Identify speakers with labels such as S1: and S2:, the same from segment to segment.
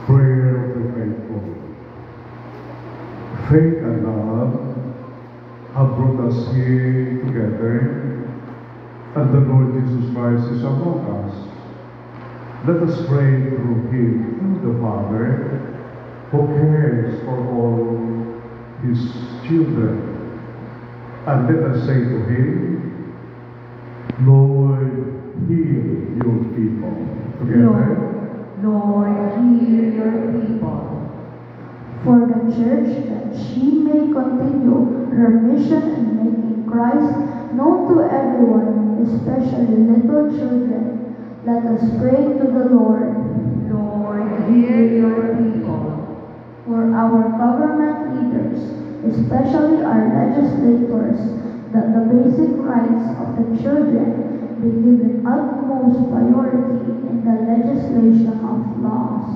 S1: Prayer of the faithful. Faith and love have brought us here together, and the Lord Jesus Christ is among us. Let us pray through Him, through the Father, who cares for all His children. And let us say to Him, Lord, heal your people. Together.
S2: Lord, heal your people. For the Church, that she may continue her mission in making Christ known to everyone, especially little children, let us pray to the Lord.
S3: Lord, heal your people.
S2: For our government leaders, especially our legislators, that the basic rights of the children be given utmost priority in the legislation of laws.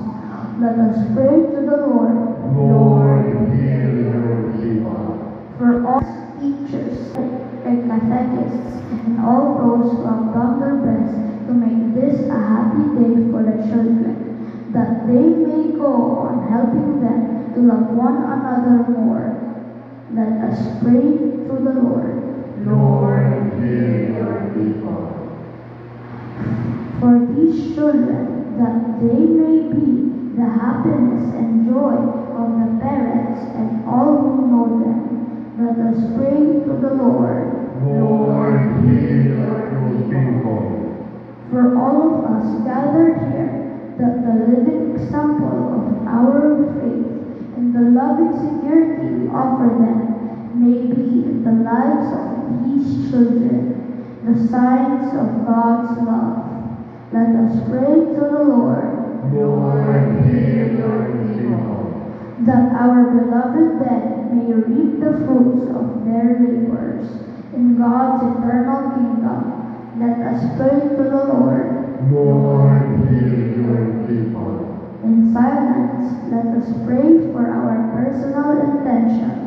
S2: Let us pray to the Lord.
S1: Lord, heal your people.
S2: For all teachers and catechists and all those who have done their best to make this a happy day for the children, that they may go on helping them to love one another more. Let us pray to the Lord.
S3: Lord, heal your people.
S2: For these children, that they may be the happiness and joy of the parents and all who know them, let us pray to the Lord.
S1: Lord, heal your people.
S2: For all of us gathered here, that the living example of our faith and the loving security we offer them may be in the lives of these children, the signs of God's love. Let us pray to the Lord.
S1: Lord, heal your people.
S2: That our beloved dead may reap the fruits of their labors in God's eternal kingdom. Let us pray to the Lord.
S1: Lord, heal your people.
S2: In silence, let us pray for our personal intentions.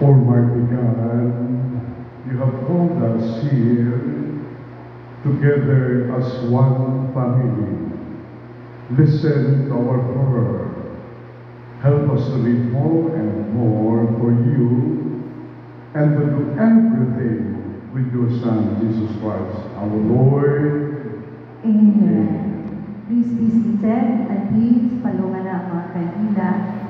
S1: Almighty God, you have called us here together as one family. Listen to our prayer. Help us to live more and more for you and to do everything with your Son, Jesus Christ, our Lord.
S3: Amen. Please be seated and please palungan na ang mga kanila